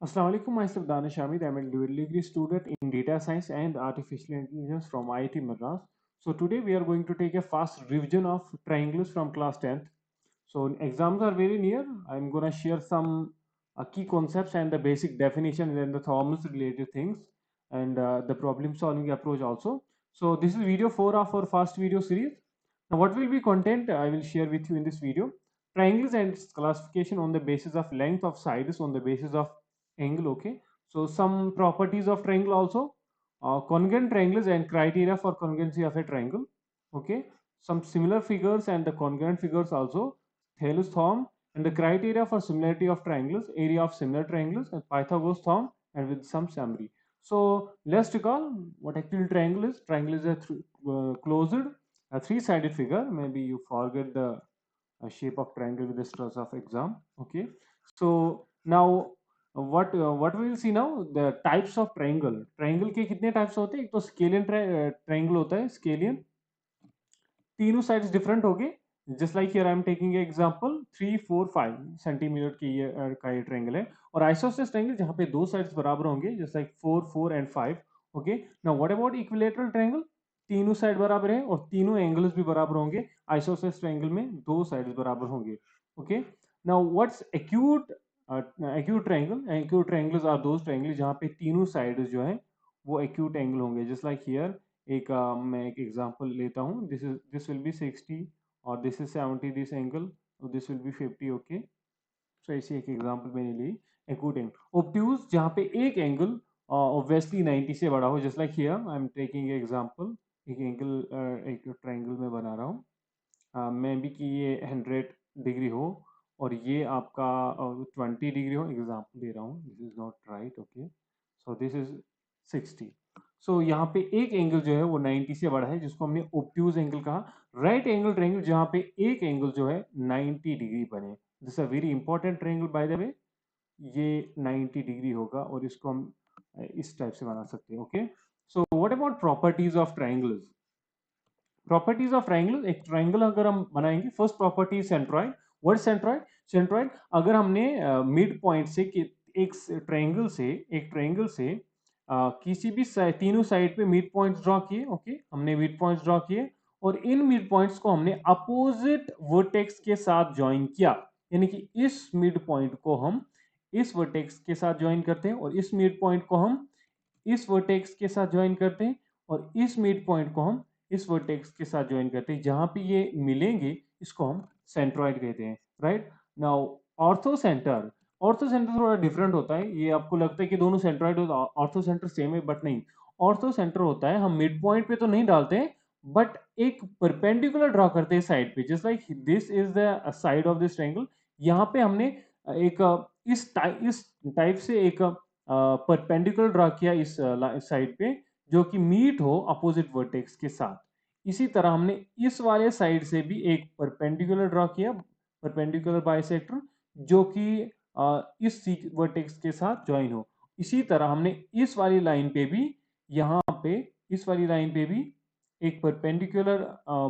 Assalamu alaikum, myself Danish Hamid. I'm a dual degree student in data science and artificial intelligence from IIT Madras. So today we are going to take a fast revision of triangles from class 10th. So exams are very near. I'm going to share some key concepts and the basic definitions and the theorems related things and the problem solving approach also. So this is video 4 of our fast video series. Now what will be content I will share with you in this video. Triangles and its classification on the basis of length of sides on the basis of angle. Okay, so some properties of triangle also, congruent triangles and criteria for congruency of a triangle. Okay, some similar figures and the congruent figures also, Thales theorem and the criteria for similarity of triangles, area of similar triangles, and Pythagoras theorem, and with some summary. So let's recall what actually triangle is. Triangle is a closed a three-sided figure. Maybe you forget the shape of triangle with the stress of exam. Okay, so now what we will see now, the types of triangle. Triangle के कितने types होते हैं? एक तो scalene triangle होता है, scalene, तीनों sides different हो गए. Just like here I am taking an example 3 4 5 centimetre की ये का ये ट्रायंगल है, और आइसोसेलेस ट्रायंगल जहाँ पे दो साइड्स बराबर होंगे, just like 4 4 and 5. Okay, now what about equilateral triangle? तीनों साइड बराबर है और तीनों एंगल्स भी बराबर होंगे. आइसोसेलेस ट्रायंगल में दो साइड्स बराबर होंगे. Okay, now what's acute acute triangle? Acute triangles are those triangle जहाँ पे तीनों साइड्स जो है वो एक्यूट एंगल होंगे. जस्ट लाइक हियर एक मैं एक एग्जांपल लेता हूँ. दिस विल बी 60 और this is 70 this angle, this will be 50. Okay, so ऐसी एक एग्जांपल मैंने ली. Acute angle. ऑब्ट्यूज जहाँ पे एक एंगल ऑब्वियसली 90 से बड़ा हो. Just like here I am taking example, एक एंगल एक ट्रायंगल में बना रहा हूँ. मे बी कि ये 100 डिग्री हो और ये आपका 20 डिग्री हो. एग्जांपल दे रहा हूँ, this is not right. Okay, so this is 60. सो यहाँ पे एक एंगल जो है वो 90 से बड़ा है, जिसको हमने ऑब्ट्यूज एंगल कहा. राइट एंगल ट्रायंगल जहाँ पे एक एंगल जो है 90 डिग्री बने. This a very important triangle by the वे. ये 90 डिग्री होगा और इसको हम इस टाइप से बना सकते हैं. Okay, so what about properties of triangles? Properties of triangle. एक ट्रायंगल अगर हम बनाएंगे, first property centroid. What centroid? Centroid अगर हमने मिड पॉइंट से एक ट्रायंगल से किसी भी तीनों साइड पे मिड पॉइंट्स ड्रॉ किए. ओके, हमने मिड पॉइंट्स ड्रॉ किए और इन मिड पॉइंट्स को हमने अपोजिट वर्टेक्स के साथ ज्वाइन किया. यानी कि इस मिड पॉइंट को हम इस वर्टेक्स के साथ ज्वाइन करते हैं और इस मिड पॉइंट को हम इस वर्टेक्स के साथ ज्वाइन करते हैं और इस मिड पॉइंट को हम इस वर्टेक्स के साथ ज्वाइन करते हैं. जहां पे ये मिलेंगे इसको हम सेंट्रॉइड कहते हैं. Right now, ortho centre. Ortho centre थोड़ा डिफरेंट होता है. ये आपको लगता है कि दोनों सेंट्रॉइड और ऑर्थो सेंटर सेम है, बट नहीं. ऑर्थो सेंटर होता है, हम मिड पॉइंट पे तो नहीं डालते हैं, बट एक परपेंडिकुलर ड्रॉ करते हैं साइड पे. Just like this is the side of this triangle. यहाँ पे हमने एक इस टाइप से एक परपेंडिकुलर ड्रॉ किया इस साइड पे, जो कि मीट हो अपोजिट वर्टेक्स के साथ. इसी तरह हमने इस वाले साइड से भी एक परपेंडिकुलर ड्रॉ किया, परपेंडिकुलर बाइसेक्टर, जो कि इस वर्टेक्स के साथ ज्वाइन हो. इसी तरह हमने इस वाली लाइन पे भी, यहाँ पे इस वाली लाइन पे भी एक परपेंडिकुलर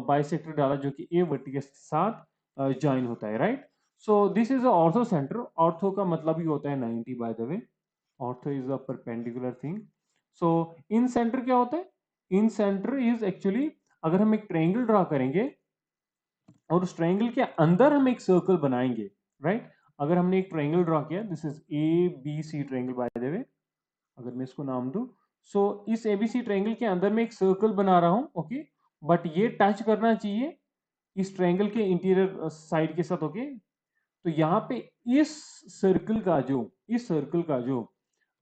बाइसेक्टर डाला, जो कि ए वर्टेक्स के साथ ज्वाइन होता है. Right, so this is ortho centre. Ortho का मतलब ही होता है 90 bye the way. Ortho is a perpendicular thing. So in centre क्या होता है? इन सेंटर इज एक्चुअली, अगर हम एक ट्रायंगल ड्रॉ करेंगे और उस ट्रायंगल के अंदर हम एक सर्कल बनाएंगे. राइट, अगर हमने एक ट्रायंगल ड्रॉ किया, this is A B C triangle by the way, अगर मैं इसको नाम दूं, सो इस एबीसी ट्रायंगल के अंदर मैं एक सर्कल बना रहा हूं. ओके, बट ये टच करना चाहिए इस ट्रायंगल के इंटीरियर साइड के साथ. ओके, तो यहाँ पे इस सर्कल का जो इस सर्कल का जो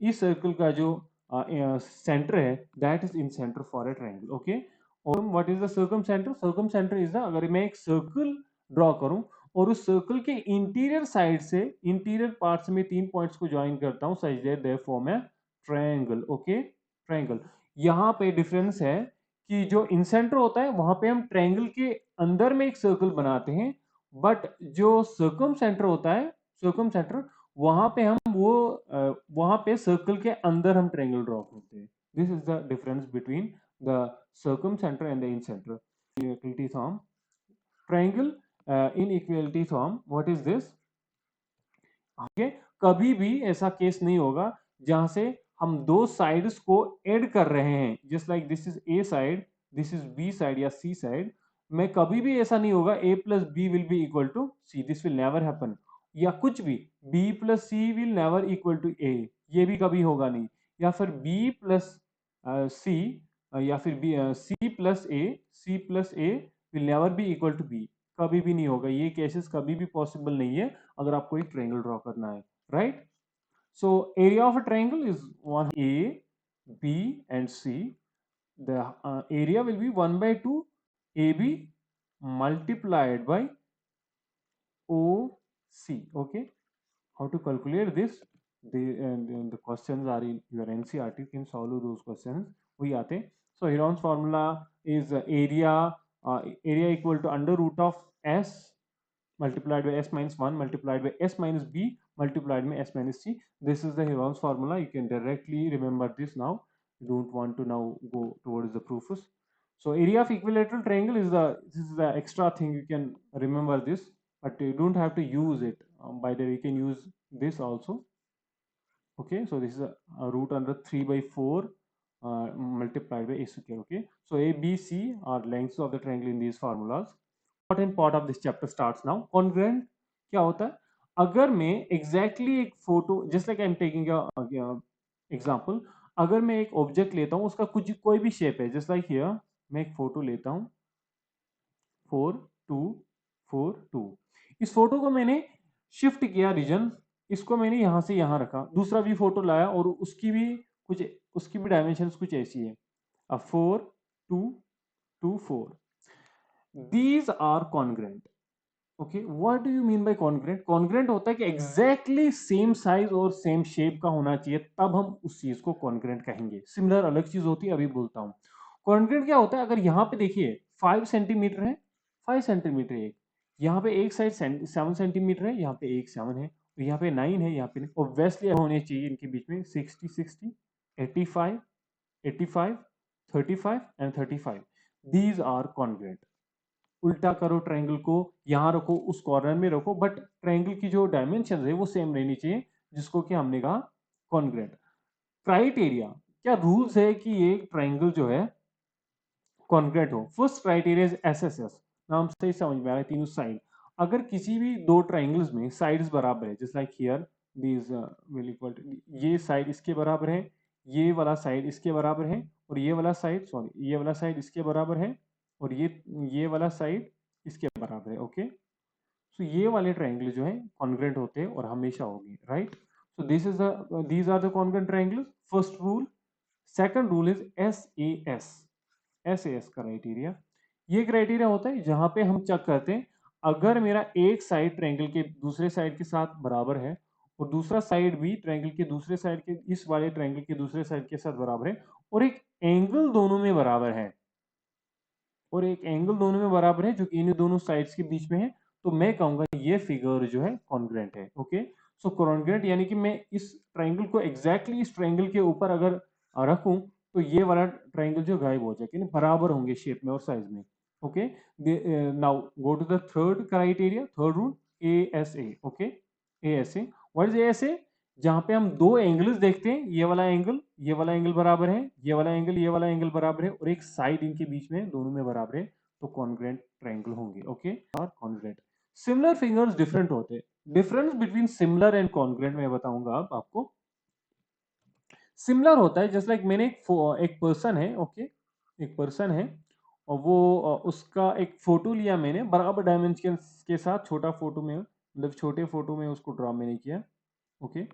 इस सर्कल का जो सेंटर है, that is incentre for a triangle. Okay, और what is the circumcentre? Circumcentre is the, अगर मैं एक सर्कल ड्रॉ करूं और उस सर्कल के इंटीरियर साइड से इंटीरियर पार्ट्स में तीन पॉइंट्स को ज्वाइन करता हूं, such that they form A triangle. Okay, triangle. यहाँ पे डिफरेंस है कि जो इन सेंटर होता है वहां पे हम ट्रायंगल के अंदर में एक सर्कल बनाते हैं, बट जो सर्कम सेंटर होता है, सर्कम सेंटर, वहां पे हम वो वहां पे सर्कल के अंदर हम ट्रायंगल ड्रॉ करते हैं. This is the difference between the circum centre and the in centre. Equality form triangle. In equality form, what is this? Okay, कभी भी ऐसा केस नहीं होगा जहां से हम दो साइड्स को ऐड कर रहे हैं, just like this is A side, this is B side या सी साइड, में कभी भी ऐसा नहीं होगा a plus B will be equal to C, this will never happen. या कुछ भी b plus C will never equal to a, ये भी कभी होगा नहीं। या फिर b प्लस सी, या फिर C plus A, C plus A will never be equal to B, कभी भी नहीं होगा। ये केसेस कभी भी पॉसिबल नहीं है अगर आपको एक ट्रायंगल ड्रॉ करना है, right. So area of a triangle is 1 A, B and C. The area will be 1 by 2 AB multiplied by OC. Okay. How to calculate this? The questions are in your NCERT. You can solve those questions. वही आते हैं. So Heron's formula is area equal to under root of S multiplied by S minus 1 multiplied by S minus B multiplied by S minus C. This is the Heron's formula. You can directly remember this now. You don't want to now go towards the proofs. So area of equilateral triangle is this is the extra thing. You can remember this, but you don't have to use it. By the way, you can use this also. Okay, so this is a root under 3 by 4 multiplied by a square. Okay, so A, B, C are lengths of the triangle in these formulas. Important part of this chapter starts now. Congruent क्या होता है? अगर मैं exactly एक photo, just like I'm taking a example, अगर मैं एक object लेता हूँ, उसका कुछ कोई भी शेप है, just like here मैं एक फोटो लेता हूँ 4 2 4 2, इस फोटो को मैंने शिफ्ट किया रीजन, इसको मैंने यहां से यहां रखा, दूसरा भी फोटो लाया और उसकी भी डायमेंशंस कुछ ऐसी है, 4 2 2 4, these are congruent. Okay, what do you mean by congruent? Congruent होता है कि एग्जैक्टली सेम साइज और सेम शेप का होना चाहिए, तब हम उस चीज को कॉन्ग्रेंट कहेंगे। सिमिलर अलग चीज होती है, अभी बोलता हूं। कॉन्ग्रेंट क्या होता है? अगर यहाँ पे देखिए 5 सेंटीमीटर है, 5 सेंटीमीटर एक, यहाँ पे एक साइड 7 सेंटीमीटर है, यहाँ पे एक 7 है, तो यहाँ पे 9 है, यहाँ पे ऑब्वियसली होने चाहिए इनके बीच में 60 60 85 85 35 एंड 35, दीज आर कॉन्ग्रेंट। उल्टा करो ट्रायंगल को, यहां रखो, उस कॉर्नर में रखो, बट ट्रायंगल की जो डायमेंशन है वो सेम रहनी चाहिए, जिसको कि हमने कहा कॉन्ग्रेंट। क्राइटेरिया, क्या रूल्स है कि ये ट्रायंगल जो है कॉन्ग्रेंट हो? फर्स्ट क्राइटेरिया इज एसएसएस, नाम से ही समझ में आ रहा है, तीनों साइड। अगर किसी भी दो ट्रायंगल्स में साइड्स बराबर है, just like here these will equal to, ये साइड इसके बराबर है, ये वाला साइड इसके बराबर है, और ये वाला साइड, सॉरी, ये वाला साइड इसके बराबर है, और ये वाला साइड इसके बराबर है। ओके, सो ये वाले ट्रायंगल जो है कॉन्ग्रेंट होते हैं और हमेशा होंगे, right. So these are the congruent triangles, first rule. Second rule is S A S criteria. ये क्राइटेरिया होता है जहां पे हम चेक करते हैं अगर मेरा एक साइड ट्रायंगल के दूसरे साइड के साथ बराबर है, और दूसरा साइड भी ट्रायंगल के दूसरे साइड के, इस वाले ट्रायंगल के दूसरे साइड के साथ बराबर है, और एक एंगल दोनों में बराबर है, और एक एंगल दोनों में बराबर है जो कि इन दोनों साइड्स के बीच में है, तो मैं कहूंगा ये फिगर जो है कॉन्ग्रेंट है। ओके, सो कॉन्ग्रेंट यानी कि मैं इस ट्रायंगल को एग्जैक्टली इस ट्रायंगल के ऊपर अगर रखूं, तो ये वाला ट्रायंगल जो गायब हो जाएगा, बराबर होंगे शेप में और साइज में। Okay, now go to the third criteria, third rule, A S A. Okay, A S A, what is A S A? जहां पे हम दो एंगल्स देखते हैं, ये वाला एंगल बराबर है, ये वाला एंगल बराबर है, और एक साइड इनके बीच में दोनों में बराबर है, तो कॉन्ग्रेंट ट्रायंगल होंगे। ओके, और कॉन्ग्रेंट। सिमिलर फिगर्स डिफरेंट होते हैं। Difference between similar and congruent मैं बताऊंगा अब आपको। सिमिलर होता है जस्ट लाइक मैंने एक पर्सन है, ओके, एक पर्सन है, और वो उसका एक फोटो लिया मैंने बराबर डायमेंशन के साथ, छोटा फोटो में, मतलब छोटे फोटो में उसको ड्रॉ मैंने किया। ओके,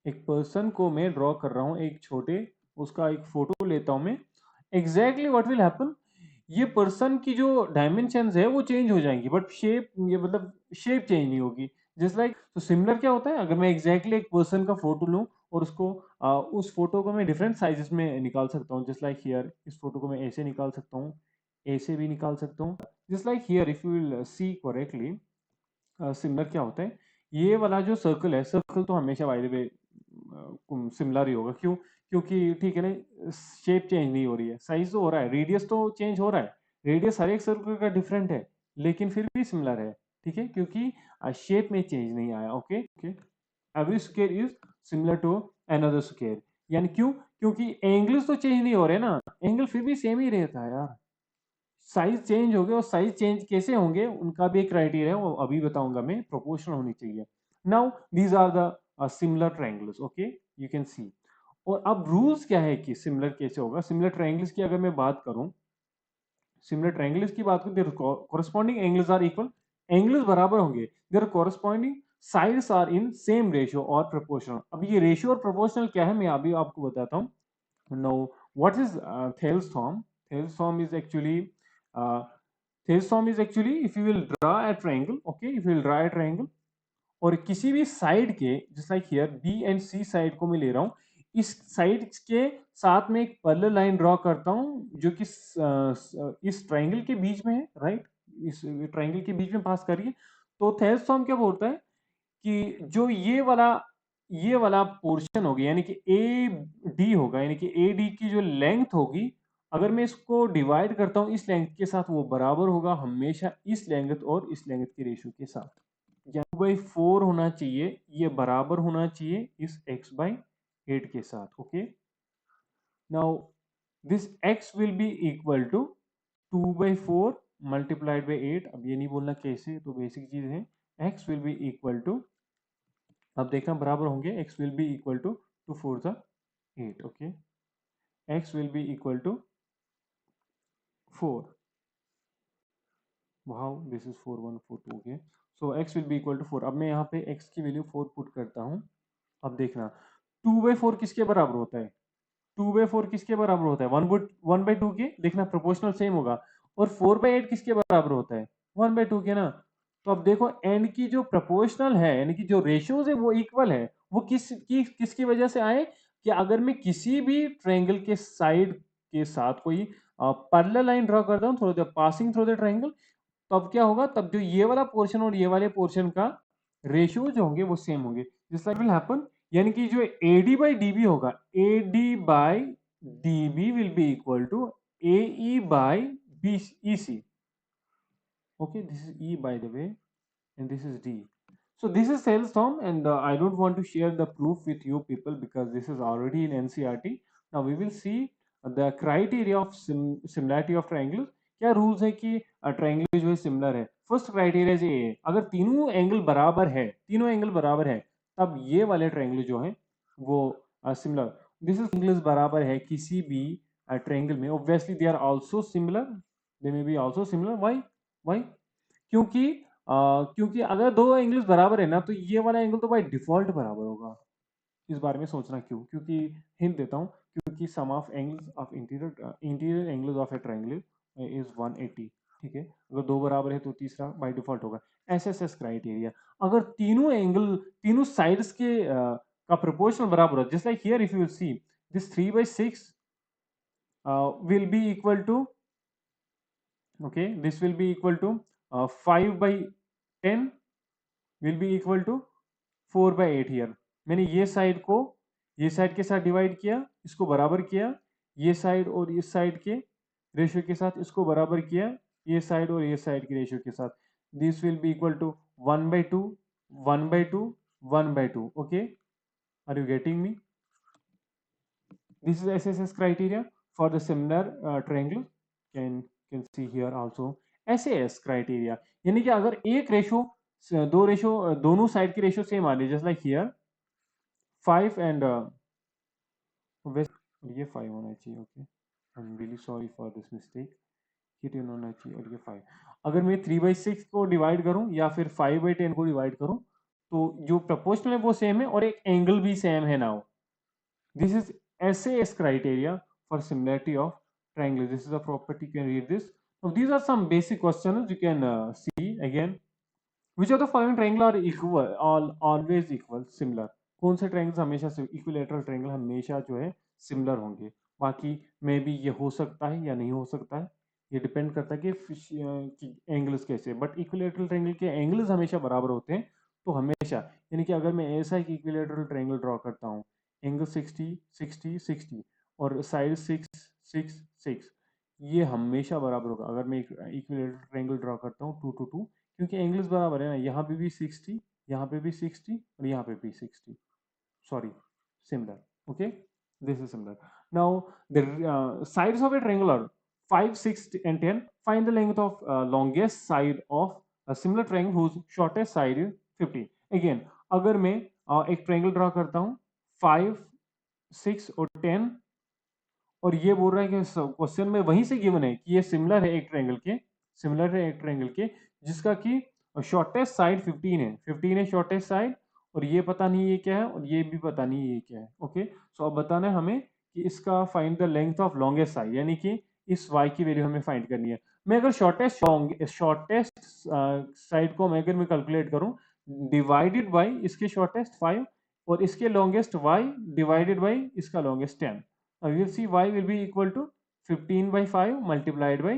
एक पर्सन को मैं ड्रॉ कर रहा हूं, एक छोटे, उसका एक फोटो लेता हूं मैं। एग्जैक्टली व्हाट विल हैपन, ये पर्सन की जो डायमेंशंस है वो चेंज हो जाएंगी, बट शेप, ये मतलब शेप चेंज नहीं होगी। जस्ट लाइक, तो सिमिलर क्या होता है? अगर मैं एग्जैक्टली एक पर्सन का फोटो लूं और उसको उस फोटो को मैं डिफरेंट साइजेस में निकाल सकता हूँ, जस्ट लाइक हियर, इस फोटो को मैं ऐसे निकाल सकता हूँ, ऐसे भी निकाल सकता हूँ, just like here, if you will C correctly. Similar क्या होता है? ये वाला जो सर्कल है, सर्कल तो हमेशा बाय द वे सिमिलर ही होगा, क्यों? क्योंकि ठीक है ना, शेप चेंज नहीं हो रही है, साइज तो हो रहा है, रेडियस तो चेंज हो रहा है, रेडियस हर एक सर्कल का डिफरेंट है, लेकिन फिर भी सिमिलर है, ठीक है, क्योंकि शेप में चेंज नहीं आया। Okay okay, every square is similar to another square. यानी क्यों? क्योंकि एंगल्स तो चेंज नहीं हो रहे ना, एंगल फिर भी सेम ही रहता है यार, साइज चेंज हो गए, और साइज चेंज कैसे होंगे उनका भी एक क्राइटेरिया है, वो अभी बताऊंगा मैं, प्रोपोर्शनल होनी चाहिए। Now these are the similar triangles, okay, you can see. और अब रूल्स क्या है कि सिमिलर कैसे होगा? सिमिलर ट्रायंगल्स की अगर मैं बात करूं, सिमिलर ट्रायंगल्स की बात करूं, their corresponding angles are equal, angles बराबर होंगे, their corresponding sides are in same ratio और प्रोपोर्शनल। अब ये रेशियो और प्रोपोर्शनल क्या है मैं अभी आपको बताता हूं। Now, what is Thales form? Thales form is actually if you will draw a triangle, okay, if you will draw a triangle और किसी भी साइड के, just like here B and C side को मैं ले रहा हूँ, इस साइड के साथ में एक पैरेलल लाइन ड्रॉ करता हूँ जो कि इस ट्राइंगल के बीच में है, राइट, इस ट्राइंगल के बीच में पास करिए। तो थेल्स फॉर्म क्या बोलता है कि जो ये वाला पोर्शन होगी, यानी कि ए डी होगा, यानी कि ए डी की जो लेंथ होगी, अगर मैं इसको डिवाइड करता हूं इस लेंथ के साथ, वो बराबर होगा हमेशा इस लेंथ और इस लेंथ के रेशियो के साथ। या 2/4 होना चाहिए, ये बराबर होना चाहिए इस x/8 के साथ, okay. Now this x will be equal to 2/4 multiplied by 8। अब ये नहीं बोलना कैसे, तो बेसिक चीज है, x will be equal to, अब देखना बराबर होंगे, x will be equal to 2 4 the 8, okay, x will be equal to 4, wow, this is 4 1 4 2, okay, so x will be equal to 4। अब मैं यहाँ पे x की वैल्यू 4 पुट करता हूँ। अब देखना 2/4 किसके बराबर होता है, 2/4 किसके बराबर होता है, 1/2 के, देखना प्रोपोर्शनल सेम होगा। और 4/8 किसके बराबर होता है, 1/2 के ना। तो अब देखो एंड की जो प्रोपोर्शनल है, यानी कि जो रेशियोज है वो इक्वल है, वो किसकी वजह से आए, कि अगर मैं किसी भी ट्रायंगल के साइड के साथ कोई पैरेलल लाइन ड्रॉ करता हूँ through the passing through the triangle, तब क्या होगा, तब जो ये वाला पोर्शन और ये वाले पोर्शन का रेशियो जो होंगे वो सेम होंगे, जिस लाइक विल हैपन। यानी कि जो AD बाई DB होगा, AD by DB will be equal to AE by EC, okay, this is E by the way, and this is D. So this is Thales form, and I don't want to share the proof with you people because this is already in NCERT. Now we will see the criteria of similarity of triangles। क्या rules है कि triangle जो है similar है। First criteria ये है, अगर तीनों एंगल बराबर है, तीनों एंगल बराबर है, तब ये वाले ट्रायंगल जो है वो सिमिलर। दिस इज एंगल्स बराबर है किसी भी ट्रायंगल में, obviously they are also similar, they may be also similar. Why? क्योंकि क्योंकि अगर दो एंगल्स बराबर है ना, तो ये वाला एंगल तो बाय डिफॉल्ट बराबर होगा। इस बारे में सोचना क्यों? क्योंकि हिंट देता हूँ, क्योंकि sum of angles of interior angles of a triangle is 180, ठीक है। अगर दो बराबर है तो तीसरा बाय डिफॉल्ट होगा। एसएसएस क्राइटेरिया, अगर तीनों एंगल, तीनों साइड्स के का प्रोपोर्शनल बराबर हो, just like here if you will see this 3/6 will be equal to, okay, this will be equal to 5/10 will be equal to 4/8 here। मैंने ये साइड को ये साइड के साथ डिवाइड किया, इसको बराबर किया, ये साइड और इस साइड के रेशियो के साथ इसको बराबर किया, ये साइड और ये साइड के रेशियो के साथ, this will be equal to 1/2 1/2 1/2, okay, are you getting me? This is SSS criteria for the similar triangle। Can see here also SAS criteria, यानी कि अगर एक रेशो, दो रेशो, दोनों साइड की रेशो सेम आ रही है, जस्ट लाइक हियर 5 एंड ये 5 होना चाहिए, okay, I am really sorry for this mistake, ये 10 होना चाहिए और ये 5। अगर मैं 3/6 को डिवाइड करूं या फिर 5/10 को डिवाइड करूं, तो जो प्रपोर्शनल है वो सेम है और एक एंगल भी सेम है। Now this is SAS criteria for similarity of triangles। This is a property, you can read this। Now these are some basic questions you can see again। Which of the following triangle are equal, all always equal, similar? कौन से triangles हमेशा से equilateral triangle हमेशा जो है similar होंगे? बाकी मे भी ये हो सकता है या नहीं हो सकता है, ये डिपेंड करता है कि एंगल्स कैसे, बट इक्विलेटरल ट्रायंगल के एंगल्स हमेशा बराबर होते हैं। तो हमेशा, यानी कि अगर मैं ऐसा एक इक्विलेटरल ट्रायंगल ड्रॉ करता हूँ, एंगल 60 60 60 और साइड 6 6 6, ये हमेशा बराबर होगा। अगर मैं एक इक्विलेटरल ट्रायंगल ड्रॉ करता हूँ 2 to 2, क्योंकि एंगल्स बराबर है ना, यहाँ पे भी 60 यहाँ पे भी 60 और यहाँ पे भी 60, sorry, similar. Okay, this is similar. Now the sides of a triangle are 5, 6 and 10. Find the length of longest side of a similar triangle whose shortest side is 50. Again, अगर मैं एक ट्रायंगल ड्रा करता हूँ 5, 6 और 10, और ये बोल रहा है कि क्वेश्चन में वहीं से गिवन है कि ये सिमिलर है एक ट्रायंगल के, सिमिलर है एक ट्रायंगल के जिसका कि शॉर्टेस्ट साइड 15 है, 15 है शॉर्टेस्ट साइड, और ये पता नहीं ये क्या है और ये भी पता नहीं ये क्या है. ओके, सो अब बताना है हमें कि इसका find the length of longest side, यानी कि इस y की वैल्यू हमें फाइंड करनी है. मैं अगर शॉर्टेस्ट साइड को मैं अगर मैं कैलकुलेट करूं डिवाइडेड बाय इसके शॉर्टेस्ट 5 और इसके लॉन्गेस्ट y डिवाइडेड बाय इसका longest 10. Now you will see y will be equal to 15 by 5 multiplied by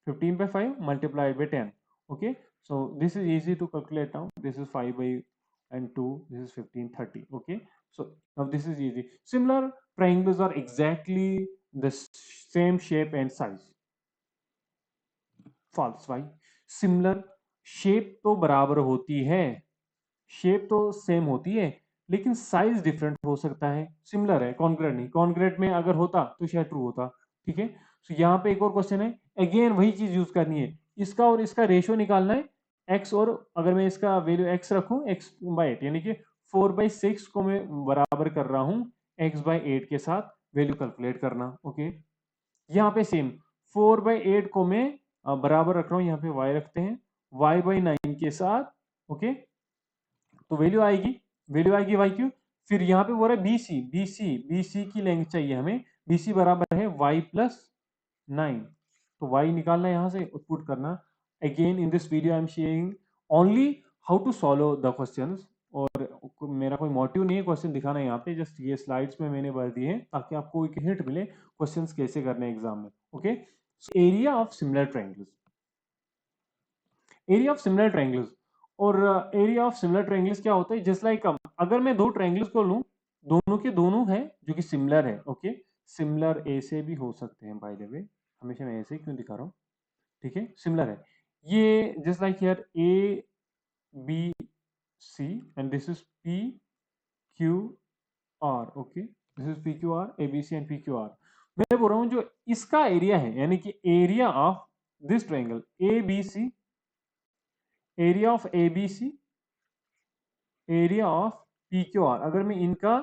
15 by 5 multiplied by 10. Okay, so this is easy to calculate now. This is 5 by and 2. This is 15, 30. Okay, so now this is easy. Similar triangles are exactly the same shape and size. False. Why? Similar shape तो बराबर होती है, shape तो same होती है, लेकिन size different हो सकता है. सिमिलर है, कॉन्ग्रेट नहीं. कॉन्ग्रेट में अगर होता तो शायद ट्रू होता. ठीक है, तो यहाँ पे एक और क्वेश्चन है, अगेन वही चीज यूज करनी है, इसका और इसका रेशियो निकालना है. एक्स, और अगर मैं इसका वैल्यू एक्स रखूं एक्स बाई 8, यानी कि 4/6 को मैं बराबर कर रहा हूं एक्स बाई 8 के साथ, वैल्यू कैलकुलेट करना. ओके, यहाँ पे सेम 4/8 को मैं बराबर रख रहा हूँ, यहाँ पे y रखते हैं y/9 के साथ. ओके, तो वैल्यू आएगी वाई क्यू. फिर यहाँ पे बोल रहा है बीसी, बीसी की लेंथ चाहिए हमें. बीसी बराबर है y प्लस 9, तो y निकालना है यहाँ से, पुट करना. Again in this video I am sharing only how to solve the questions, और मेरा कोई मोटिव नहीं है क्वेश्चन दिखाना यहाँ पे, जस्ट ये स्लाइड्स में मैंने भर दिए हैं ताकि आपको एक हिंट मिले क्वेश्चंस कैसे करने हैं एग्जाम में. Okay, area of similar triangles, area of similar triangles. और एरिया ऑफ सिमिलर ट्रायंगल्स क्या होता है, जस्ट लाइक अगर मैं दो ट्रायंगल्स को लूं, दोनों के दोनों है जो कि सिमिलर है. ओके, सिमिलर ऐसे भी हो सकते हैं बाय द वे, हमेशा मैं ऐसे ही क्यों दिखा रहा हूं. ठीक है, सिमिलर है ये, just like here A B C and this is P Q R. Okay, this is P Q R, A B C and P Q R. मैं बोल रहा हूं जो इसका एरिया है, यानी कि area of this triangle A B C, area of A B C, area of P Q R, अगर मैं इनका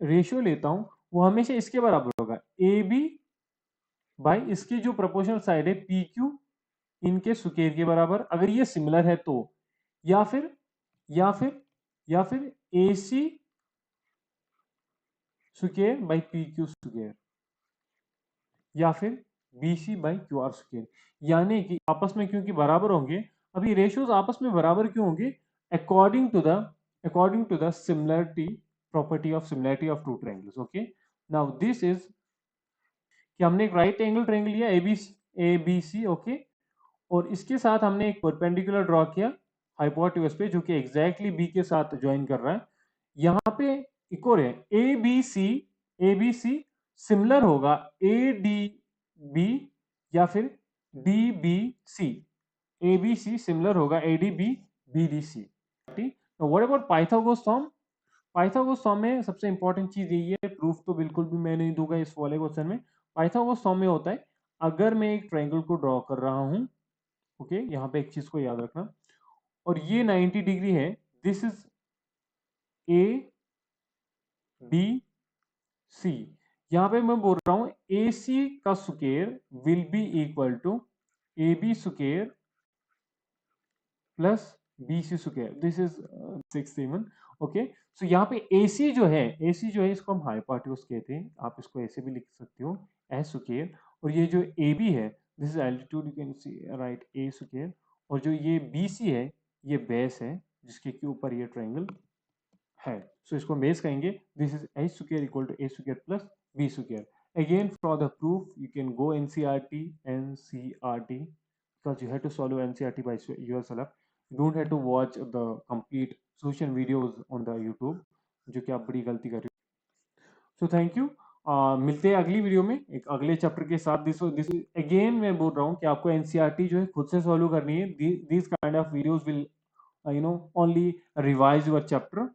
रेशियो लेता हूं वो हमेशा इसके बराबर होगा, ए बी बाई इसकी जो प्रोपोर्शनल साइड है पी क्यू, इनके स्क्वायर के बराबर, अगर ये सिमिलर है तो. या फिर या फिर या फिर A C square by P Q square, या फिर B C by Q R square. यानी कि आपस में क्योंकि बराबर होंगे, अभी रेशियोज आपस में बराबर क्यों होंगे, according to the similarity property of similarity of two triangles. Okay, now this is कि हमने एक राइट एंगल ट्रायंगल लिया ए बी सी. ओके, और इसके साथ हमने एक परपेंडिकुलर ड्रॉ किया हाइपोटेन्यूज पे, जो कि एग्जैक्टली बी के साथ ज्वाइन कर रहा है. यहाँ पे एक और है ए बी सी सिमिलर होगा ए डी बी या फिर D B C. A B C similar होगा A D B D C. What about Pythagoras theorem. Pythagoras theorem में सबसे इंपॉर्टेंट चीज यही है, प्रूफ तो बिल्कुल भी मैं नहीं दूंगा इस वाले क्वेश्चन में. पाइथागोरस थ्योरम में होता है, अगर मैं एक ट्रायंगल को ड्रॉ कर रहा हूं, ओके, यहाँ पे एक चीज को याद रखना, और ये 90 डिग्री है, this is A B C. यहाँ पे मैं बोल रहा हूं ए सी का square will be equal to A B square plus B C square. This is 6 okay, so यहाँ पे AC जो है इसको हम हाइपोटेन्यूज कहते हैं, आप इसको ऐसे भी लिख सकते हो एस स्क्वायर. और ये जो AB है, this is altitude, you can C right A square. और जो ये BC है, ये बेस है जिसके के ऊपर ये ट्रायंगल है, सो इसको बेस कहेंगे. This is H square equal to A square plus B square. Again for the proof you can go NCERT because you have to solve NCERT by yourself. You don't have to watch the complete solution videos on the YouTube, जो कि आप बड़ी गलती कर रहे हो. So thank you, मिलते हैं अगली वीडियो में एक अगले चैप्टर के साथ. दिस अगेन मैं बोल रहा हूँ कि आपको NCERT जो है खुद से सॉल्व करनी है. This kind of videos will only revise your chapter